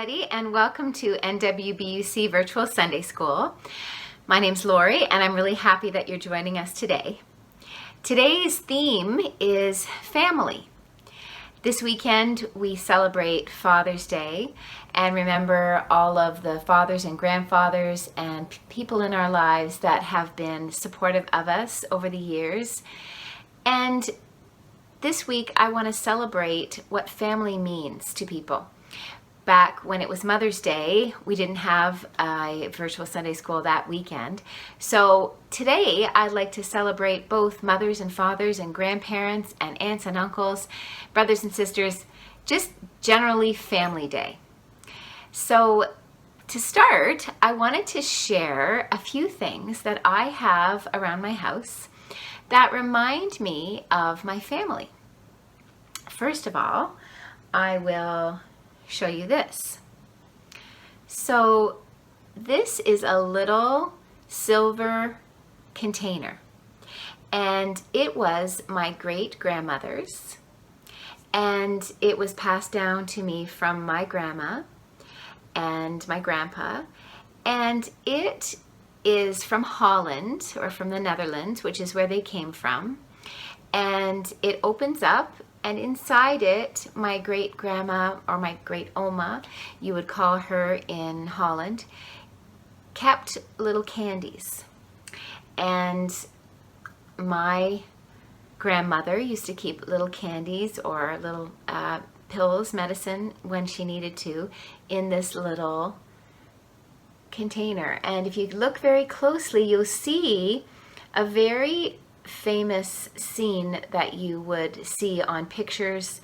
everybody, and welcome to NWBUC Virtual Sunday School. My name's Lori, and I'm really happy that you're joining us today. Today's theme is family. This weekend we celebrate Father's Day and remember all of the fathers and grandfathers and people in our lives that have been supportive of us over the years. And this week I want to celebrate what family means to people. Back when it was Mother's Day, we didn't have a virtual Sunday school that weekend. So today I'd like to celebrate both mothers and fathers and grandparents and aunts and uncles, brothers and sisters, just generally Family Day. So to start, I wanted to share a few things that I have around my house that remind me of my family. First of all, I will show you this. So this is a little silver container, and it was my great grandmother's, and it was passed down to me from my grandma and my grandpa, and it is from Holland, or from the Netherlands, which is where they came from. And it opens up, and inside it, my great grandma, or my great oma, you would call her in Holland, kept little candies. And my grandmother used to keep little candies or little pills, medicine, when she needed to, in this little container. And if you look very closely, you'll see a very famous scene that you would see on pictures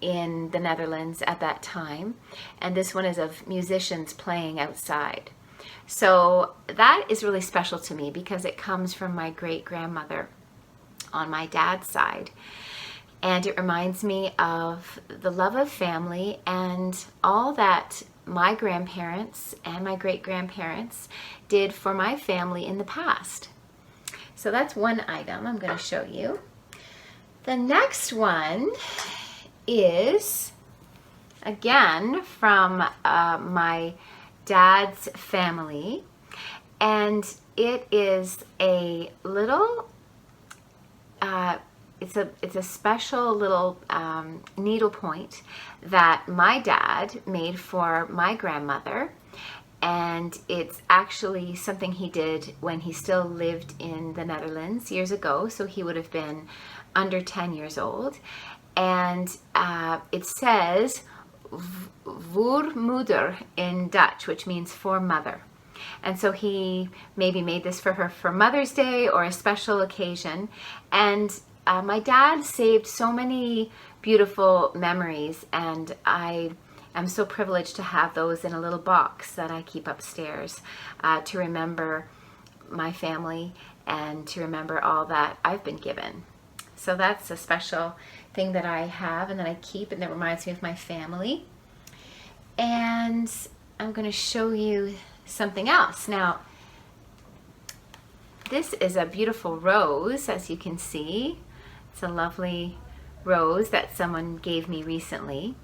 in the Netherlands at that time. And this one is of musicians playing outside. So that is really special to me because it comes from my great grandmother on my dad's side. And it reminds me of the love of family and all that my grandparents and my great grandparents did for my family in the past. So that's one item I'm going to show you. The next one is, again, from my dad's family, and it is a little, it's a special little needle point that my dad made for my grandmother. And it's actually something he did when he still lived in the Netherlands years ago. So he would have been under 10 years old. And it says voor moeder in Dutch, which means for mother. And so he maybe made this for her for Mother's Day or a special occasion. And my dad saved so many beautiful memories, and I'm so privileged to have those in a little box that I keep upstairs to remember my family and to remember all that I've been given. So that's a special thing that I have and that I keep, and that reminds me of my family. And I'm going to show you something else. Now, this is a beautiful rose, as you can see. It's a lovely rose that someone gave me recently.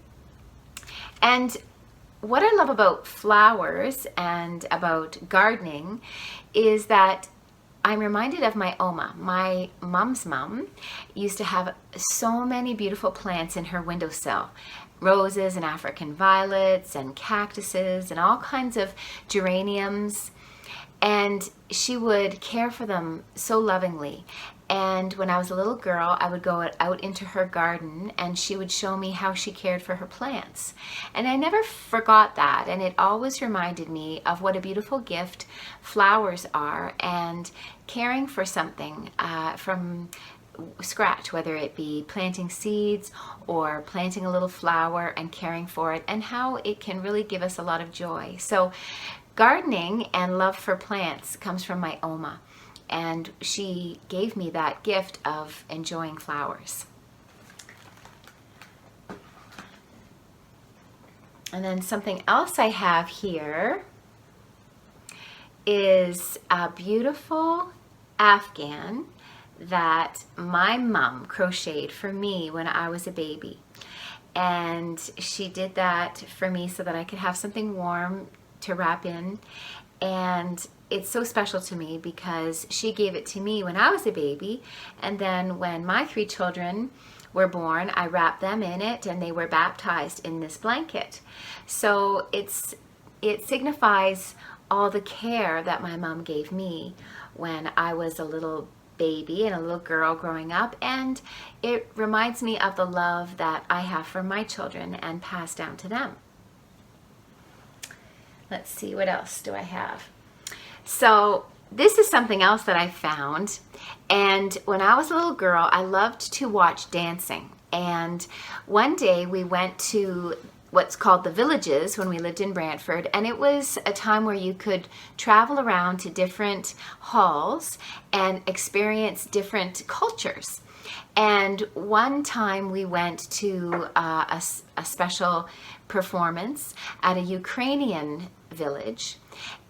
And what I love about flowers and about gardening is that I'm reminded of my oma. My mom's mom used to have so many beautiful plants in her windowsill. Roses and African violets and cactuses and all kinds of geraniums. And she would care for them so lovingly. And when I was a little girl, I would go out into her garden and she would show me how she cared for her plants. And I never forgot that. And it always reminded me of what a beautiful gift flowers are, and caring for something from scratch, whether it be planting seeds or planting a little flower and caring for it, and how it can really give us a lot of joy. So gardening and love for plants comes from my oma. And she gave me that gift of enjoying flowers. And then something else I have here is a beautiful Afghan that my mom crocheted for me when I was a baby. and she did that for me so that I could have something warm to wrap in. And it's so special to me because she gave it to me when I was a baby, and then when my 3 children were born, I wrapped them in it and they were baptized in this blanket. So it signifies all the care that my mom gave me when I was a little baby and a little girl growing up, and it reminds me of the love that I have for my children and pass down to them. Let's see, what else do I have? So this is something else that I found, and when I was a little girl, I loved to watch dancing. And one day we went to what's called the Villages when we lived in Brantford, and it was a time where you could travel around to different halls and experience different cultures. And one time we went to a special performance at a Ukrainian village,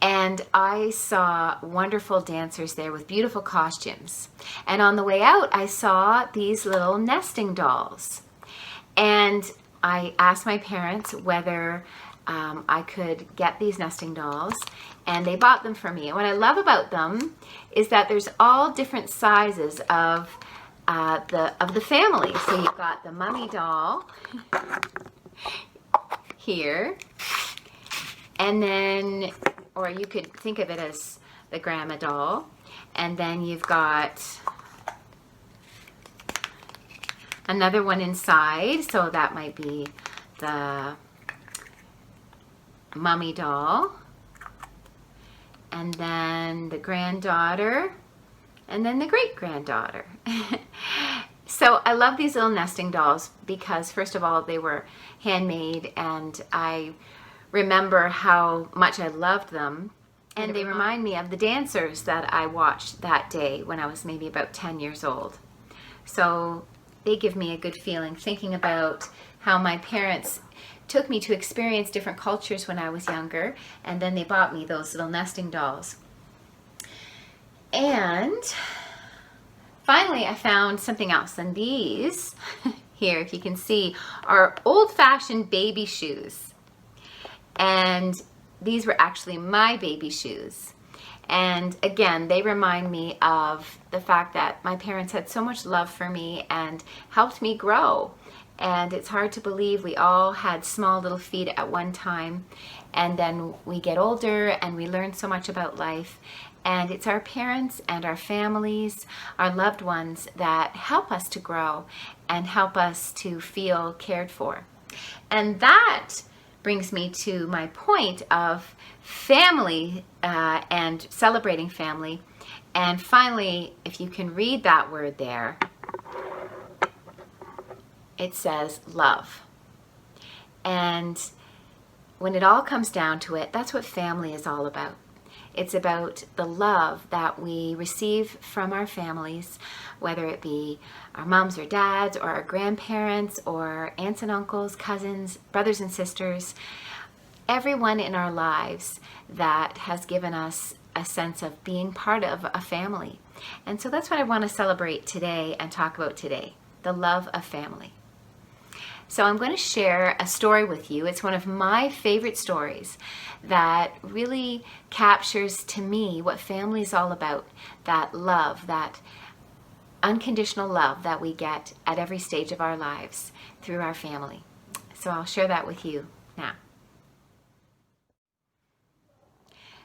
and I saw wonderful dancers there with beautiful costumes. And on the way out, I saw these little nesting dolls. And I asked my parents whether I could get these nesting dolls, and they bought them for me. And what I love about them is that there's all different sizes of the family. So you've got the mummy doll here, and then, or you could think of it as the grandma doll, and then you've got another one inside, so that might be the mummy doll, and then the granddaughter, and then the great-granddaughter. So I love these little nesting dolls because, first of all, they were handmade, and I remember how much I loved them, and they remind me of the dancers that I watched that day when I was maybe about 10 years old. So they give me a good feeling thinking about how my parents took me to experience different cultures when I was younger, and then they bought me those little nesting dolls. And finally, I found something else, and these here, if you can see, are old-fashioned baby shoes. And these were actually my baby shoes. And again, they remind me of the fact that my parents had so much love for me and helped me grow. And it's hard to believe we all had small little feet at one time, and then we get older and we learn so much about life. And it's our parents and our families, our loved ones, that help us to grow and help us to feel cared for. And that brings me to my point of family and celebrating family. And finally, if you can read that word there, it says love. And when it all comes down to it, that's what family is all about. It's about the love that we receive from our families, whether it be our moms or dads or our grandparents or aunts and uncles, cousins, brothers and sisters, everyone in our lives that has given us a sense of being part of a family. And so that's what I want to celebrate today and talk about today, the love of family. So I'm going to share a story with you. It's one of my favorite stories that really captures to me what family is all about, that love, that unconditional love that we get at every stage of our lives through our family. So I'll share that with you now.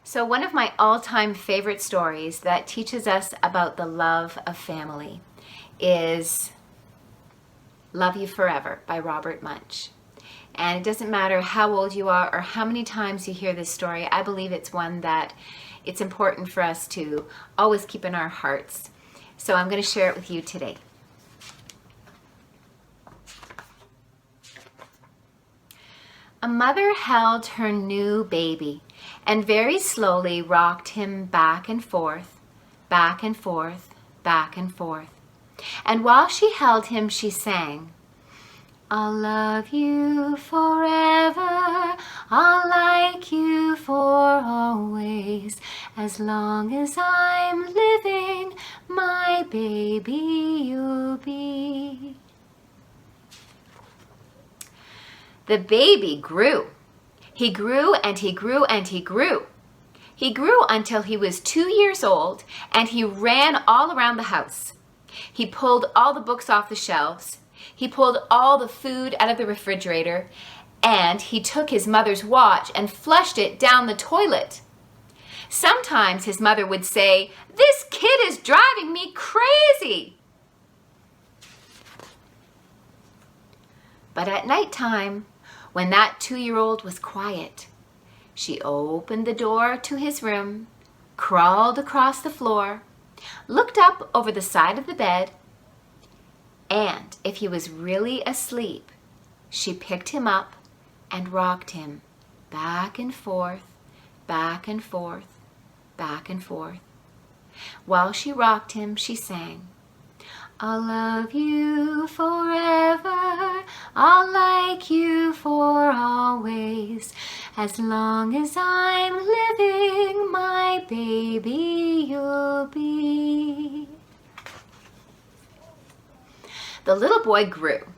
So one of my all-time favorite stories that teaches us about the love of family is Love You Forever by Robert Munch. And it doesn't matter how old you are or how many times you hear this story, I believe it's one that it's important for us to always keep in our hearts. So I'm going to share it with you today. A mother held her new baby and very slowly rocked him back and forth, back and forth, back and forth. And while she held him, she sang, "I'll love you forever, I'll like you for always, as long as I'm living, my baby you'll be." The baby grew. He grew and he grew and he grew. He grew until he was 2 years old, and he ran all around the house. He pulled all the books off the shelves. He pulled all the food out of the refrigerator, and he took his mother's watch and flushed it down the toilet. Sometimes his mother would say, "This kid is driving me crazy." But at nighttime, when that 2-year-old was quiet, she opened the door to his room, crawled across the floor, looked up over the side of the bed, and if he was really asleep, she picked him up and rocked him back and forth, back and forth, back and forth. While she rocked him, she sang, "I'll love you forever, I'll like you for always. As long as I'm living, my baby you'll be." The little boy grew.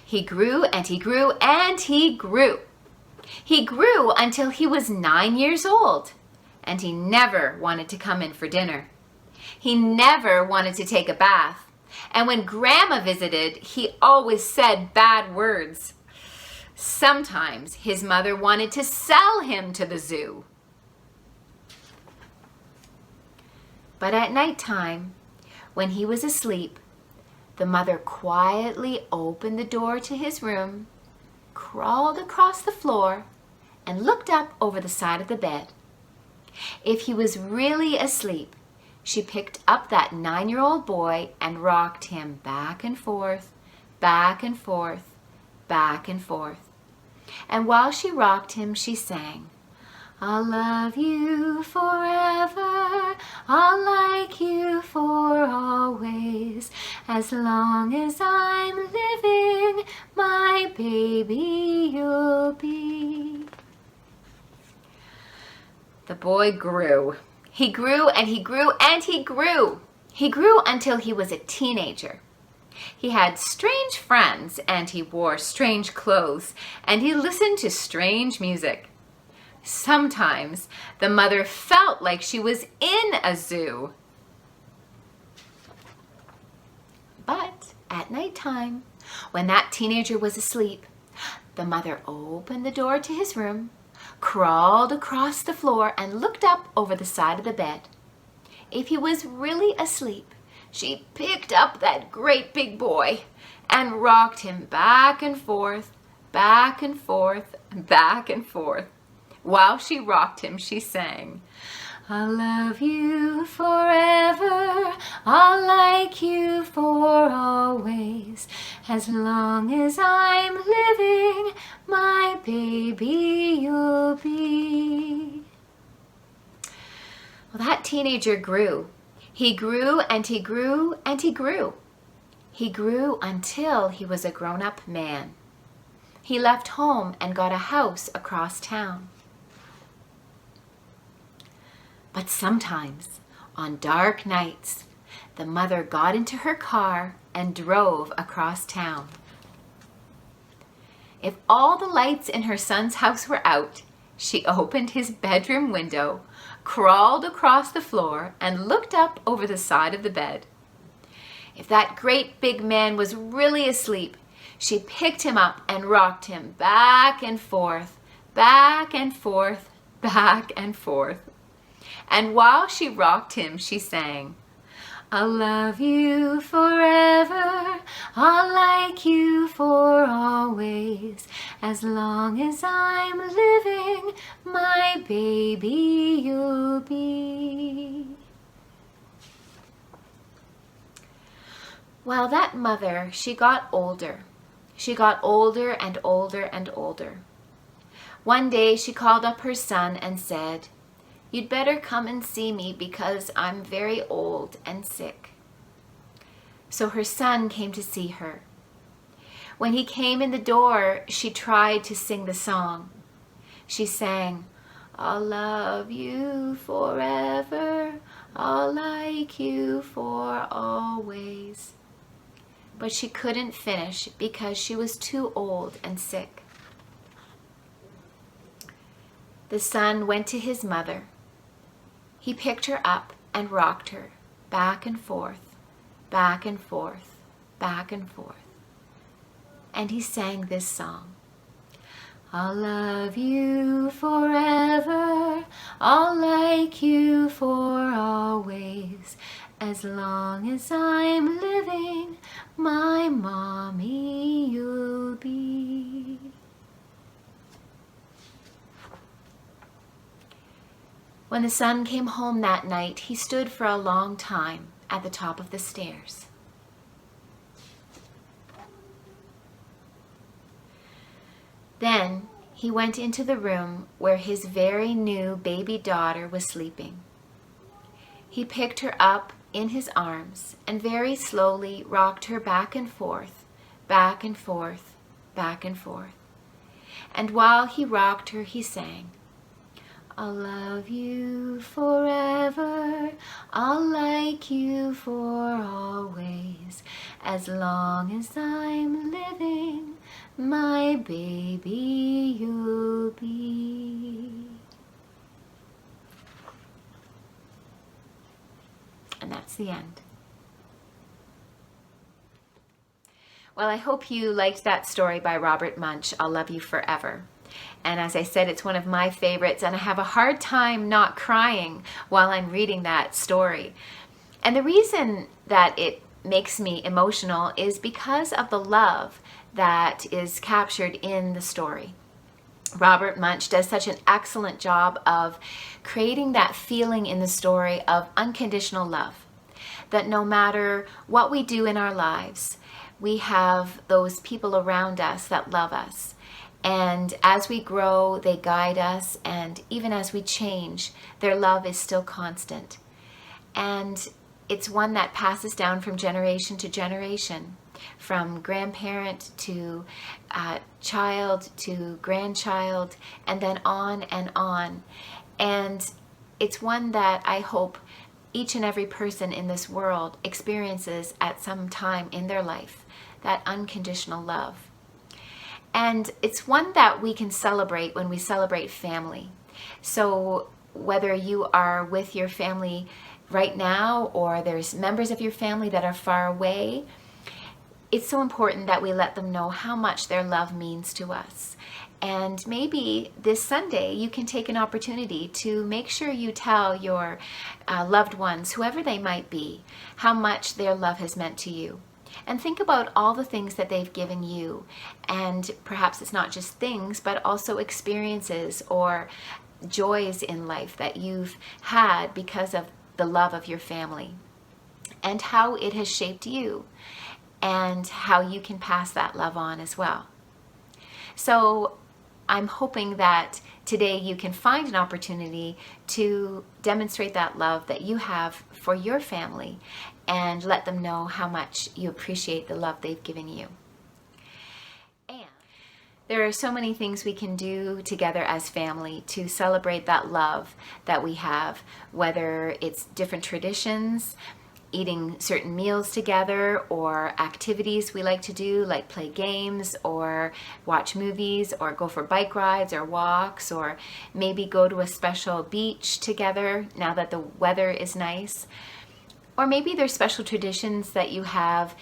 He grew and he grew and he grew. He grew until he was 9 years old, and he never wanted to come in for dinner. He never wanted to take a bath. And when Grandma visited, he always said bad words. Sometimes his mother wanted to sell him to the zoo. But at nighttime, when he was asleep, the mother quietly opened the door to his room, crawled across the floor, and looked up over the side of the bed. If he was really asleep, she picked up that 9-year-old boy and rocked him back and forth, back and forth, back and forth. And while she rocked him, she sang, "I'll love you forever, I'll like you for always. As long as I'm living, my baby you'll be." The boy grew. He grew and he grew and he grew. He grew until he was a teenager. He had strange friends, and he wore strange clothes, and he listened to strange music. Sometimes the mother felt like she was in a zoo. But at nighttime, when that teenager was asleep, the mother opened the door to his room, crawled across the floor, and looked up over the side of the bed. If he was really asleep, she picked up that great big boy and rocked him back and forth, back and forth, back and forth. While she rocked him, she sang, "I'll love you forever, I'll like you for always. As long as I'm living, my baby you'll be." Well, that teenager grew. He grew and he grew and he grew. He grew until he was a grown-up man. He left home and got a house across town. But sometimes, on dark nights, the mother got into her car and drove across town. If all the lights in her son's house were out, she opened his bedroom window, crawled across the floor, and looked up over the side of the bed. If that great big man was really asleep, she picked him up and rocked him back and forth, back and forth, back and forth. And while she rocked him, she sang, "I'll love you forever, I'll like you for always. As long as I'm living, my baby you'll be." Well, that mother, she got older. She got older and older and older. One day she called up her son and said, "You'd better come and see me because I'm very old and sick." So her son came to see her. When he came in the door, she tried to sing the song. She sang, "I'll love you forever, I'll like you for always." But she couldn't finish because she was too old and sick. the son went to his mother. He picked her up and rocked her back and forth, back and forth, back and forth. And he sang this song. I'll love you forever, I'll like you for always. As long as I'm living, my mommy you'll be. When the son came home that night, he stood for a long time at the top of the stairs. Then he went into the room where his very new baby daughter was sleeping. He picked her up in his arms and very slowly rocked her back and forth, back and forth, back and forth. And while he rocked her, he sang, I'll love you forever, I'll like you for always. As long as I'm living, my baby you'll be. And that's the end. Well, I hope you liked that story by Robert Munsch, I'll Love You Forever. And as I said, it's one of my favorites, and I have a hard time not crying while I'm reading that story. And the reason that it makes me emotional is because of the love that is captured in the story. Robert Munsch does such an excellent job of creating that feeling in the story of unconditional love, that no matter what we do in our lives, we have those people around us that love us. And as we grow, they guide us, and even as we change, their love is still constant. And it's one that passes down from generation to generation, from grandparent to child to grandchild, and then on and on. And it's one that I hope each and every person in this world experiences at some time in their life, that unconditional love. And it's one that we can celebrate when we celebrate family. So whether you are with your family right now or there's members of your family that are far away, it's so important that we let them know how much their love means to us. And maybe this Sunday you can take an opportunity to make sure you tell your loved ones, whoever they might be, how much their love has meant to you. And think about all the things that they've given you. And perhaps it's not just things, but also experiences or joys in life that you've had because of the love of your family, and how it has shaped you, and how you can pass that love on as well. So I'm hoping that today you can find an opportunity to demonstrate that love that you have for your family and let them know how much you appreciate the love they've given you. And there are so many things we can do together as family to celebrate that love that we have, whether it's different traditions, eating certain meals together, or activities we like to do, like play games or watch movies or go for bike rides or walks, or maybe go to a special beach together now that the weather is nice. Or maybe there's special traditions that you have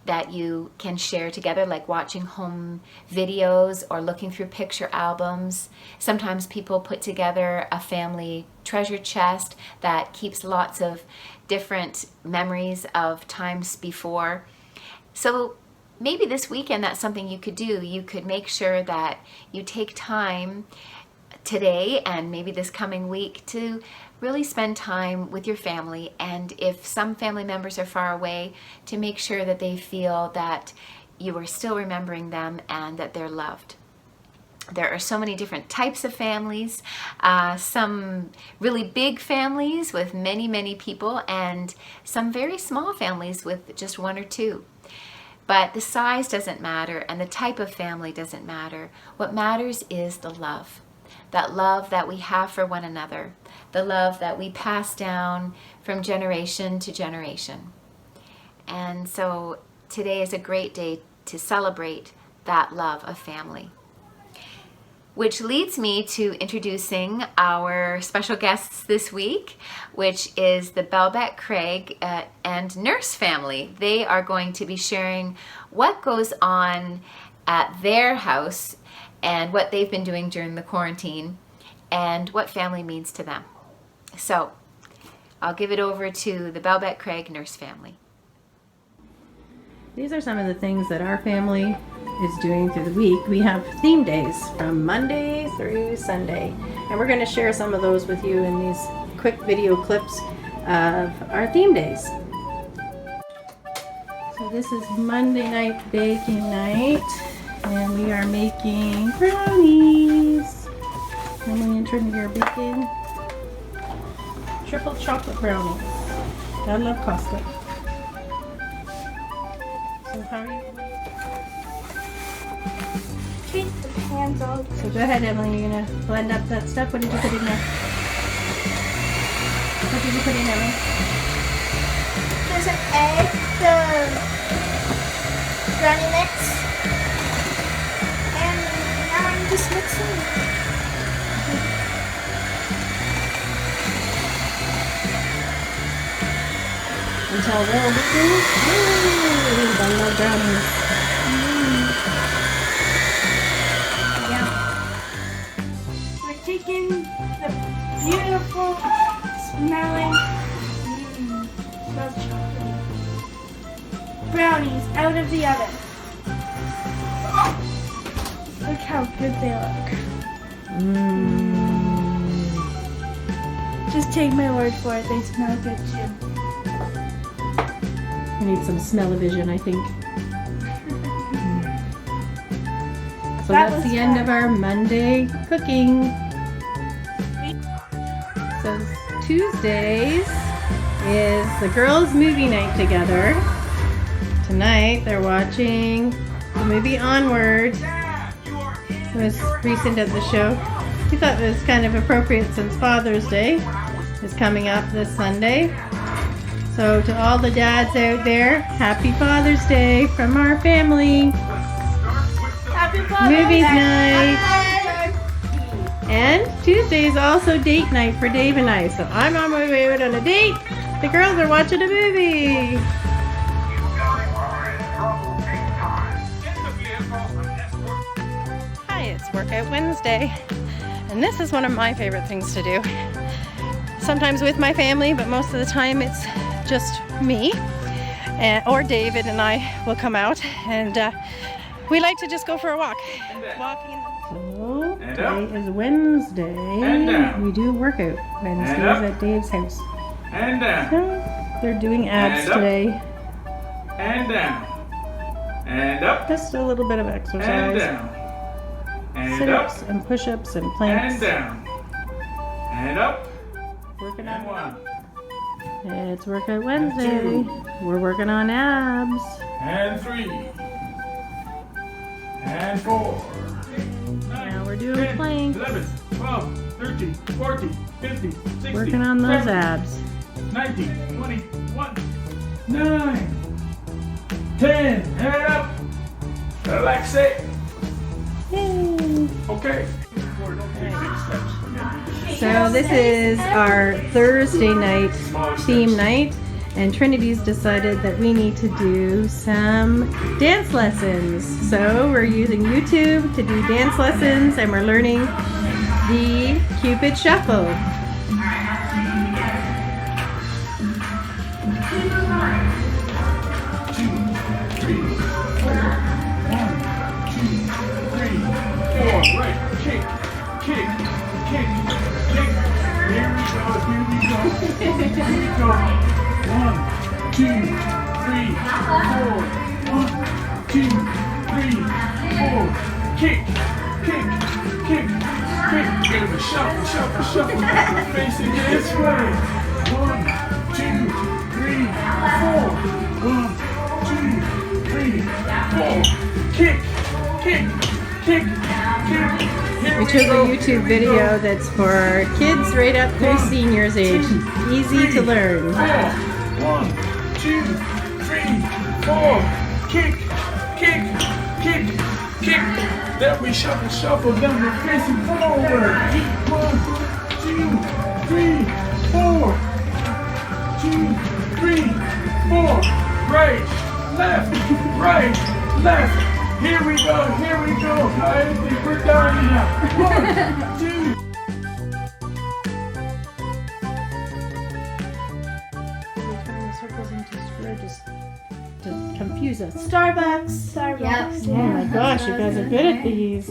that you can share together, like watching home videos or looking through picture albums. Sometimes people put together a family treasure chest that keeps lots of different memories of times before. So maybe this weekend that's something you could do. You could make sure that you take time today and maybe this coming week to really spend time with your family, and if some family members are far away, to make sure that they feel that you are still remembering them and that they're loved. There are so many different types of families, some really big families with many, many people, and some very small families with just one or two. But the size doesn't matter, and the type of family doesn't matter. What matters is the love. That love that we have for one another, the love that we pass down from generation to generation. And so today is a great day to celebrate that love of family. Which leads me to introducing our special guests this week, which is the Belbeck Craig and Nurse family. They are going to be sharing what goes on at their house and what they've been doing during the quarantine and what family means to them. So I'll give it over to the Belbeck Craig Nurse family. These are some of the things that our family is doing through the week. We have theme days from Monday through Sunday, and we're going to share some of those with you in these quick video clips of our theme days. So this is Monday night baking night, and we are making brownies. Emily and Trinity are baking triple chocolate brownies. I love Costco. So how are you? Keep the hands on. So go ahead, Emily. You're gonna blend up that stuff. What did you put in there? What did you put in, Emily? There's an egg, the brownie mix, and now I'm just mixing it. Until they're whipping. Ooh, I love brownies. Yeah. We're taking the beautiful smelling smells chocolate brownies out of the oven. Look how good they look. Just take my word for it, they smell good too. We need some smell-o-vision, I think. So that's the end of our Monday cooking. So Tuesdays is the girls' movie night together. Tonight they're watching the movie Onward. It was recent at the show. We thought it was kind of appropriate since Father's Day is coming up this Sunday. So to all the dads out there, happy Father's Day from our family. Happy Father's Movies Day. night. And Tuesday is also date night for Dave and I. So I'm on my way out on a date. The girls are watching a movie. Hi, it's Workout Wednesday. And this is one of my favorite things to do. Sometimes with my family, but most of the time it's just me. Or David and I will come out, and we like to just go for a walk. Walking in the... So today is Wednesday. We do workout Wednesdays at Dave's house. And down. So they're doing abs today. And down. And up. Just a little bit of And exercise. down. And Sit-ups up. and push-ups and And planks. down. And up. Working And on. one. It's Workout Wednesday. We're working on abs. And three. And four. Now we're doing 10, planks. 11, 12, 13, 14, 15, 16, Working on those 17, abs. 19, 20, 1, 9, 10, and up. Relax it. Yay. Okay. So this is our Thursday night theme night, and Trinity's decided that we need to do some dance lessons. So we're using YouTube to do dance lessons, and we're learning the Cupid Shuffle. Right, kick, kick, kick, kick. Here we go, here we go. Here we go. 1, 2, 3, 4. 1, 2, 3, 4. Kick, kick, kick, kick. Give a shuffle, shuffle, shuffle. Facing this way. 1, 2, 3, 4. 1, 2, 3, 4. Kick, kick, kick. We chose a YouTube video that's for kids right up through seniors age. Easy to learn. 1, 2, 3, 4. Kick, kick, kick, kick. Then we shuffle, shuffle, then we're facing forward. 1, 2, 3, 4. 2, 3, 4. Right, left, right, left. Here we go, here we go. I think we're done now. 1, 2. We turn the circles into squares just to confuse us. Starbucks. Yep. Oh my gosh, you guys are good at these.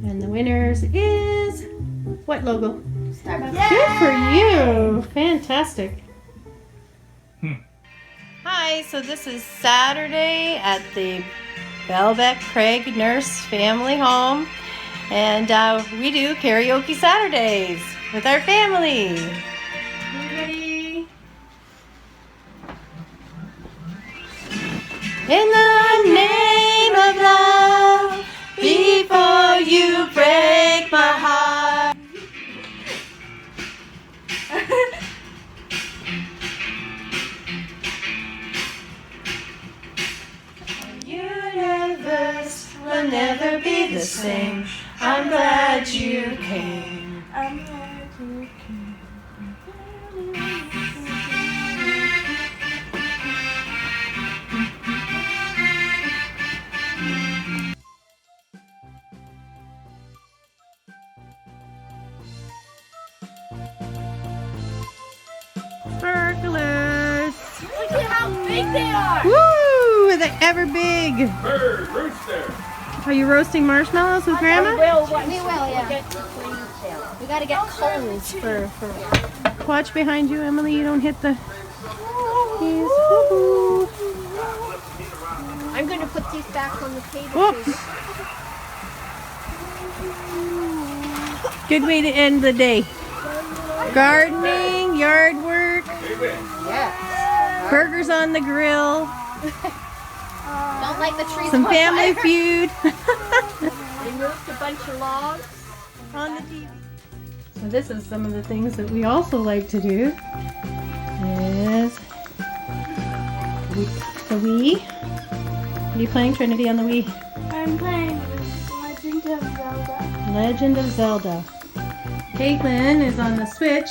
And the winners is what logo? Starbucks. Good for you. Fantastic. Hi, so this is Saturday at the Belbeck Craig Nurse Family Home. And we do karaoke Saturdays with our family. Ready? In the name of love, before you break my heart. Universe will never be the same. I'm glad you came. I'm glad you came. Sparklers! Look at how big they are. Woo! Are they ever big? Bird, rooster. Are you roasting marshmallows with Grandma? We will, yeah. We gotta get coals for. Watch behind you, Emily. You don't hit the keys. Woo-hoo. I'm gonna put these back on the table. Whoops. Good way to end the day. Gardening, yard work, burgers on the grill, Don't like the trees. some Family Feud We moved a bunch of logs. on the TV. So this is some of the things that we also like to do. Is the Wii. What are you playing, Trinity, on the Wii? I'm playing Legend of Zelda. Legend of Zelda. Caitlin is on the Switch.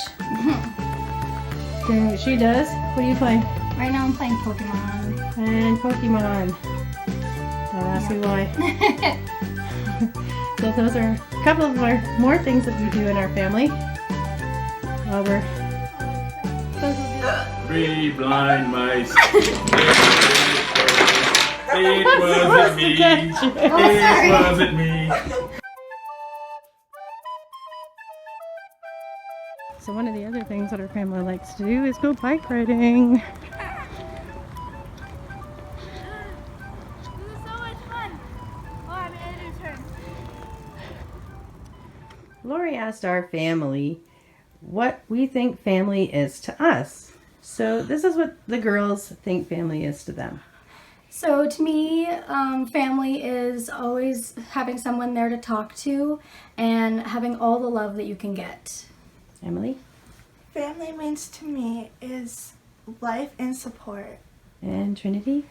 Doing what she does. What are you playing? Right now I'm playing Pokemon. And Pokemon. Don't ask me why. So those are a couple of our more things that we do in our family. While we're 3 blind mice. It wasn't me. It wasn't me. So one of the other things that our family likes to do is go bike riding. This is so much fun. Oh, I'm in a turn. Lori asked our family what we think family is to us. So this is what the girls think family is to them. So to me, family is always having someone there to talk to and having all the love that you can get. Emily Family means to me is life and support. and Trinity.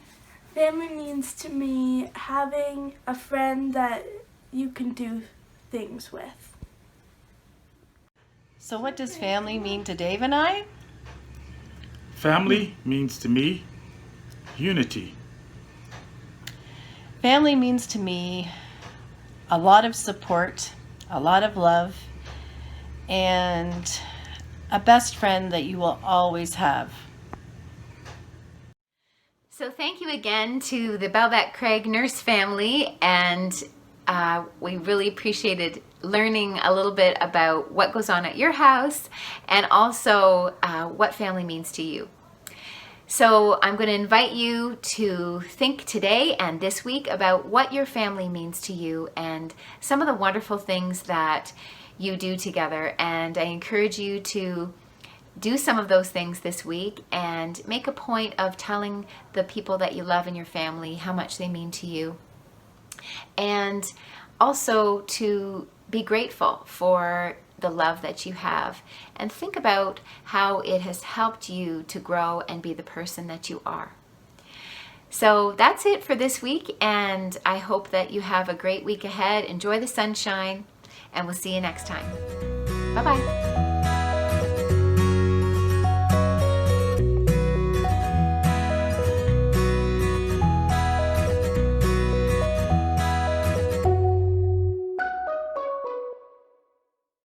Family means to me having a friend that you can do things with. So what does family mean to Dave and I? Family means to me unity. Family means to me a lot of support, a lot of love, and a best friend that you will always have. So thank you again to the Belbeck Craig Nurse family, and we really appreciated learning a little bit about what goes on at your house and also what family means to you. So I'm going to invite you to think today and this week about what your family means to you and some of the wonderful things that you do together. And I encourage you to do some of those things this week and make a point of telling the people that you love in your family how much they mean to you. And also to be grateful for the love that you have and think about how it has helped you to grow and be the person that you are. So that's it for this week, and I hope that you have a great week ahead. Enjoy the sunshine, and we'll see you next time. Bye-bye.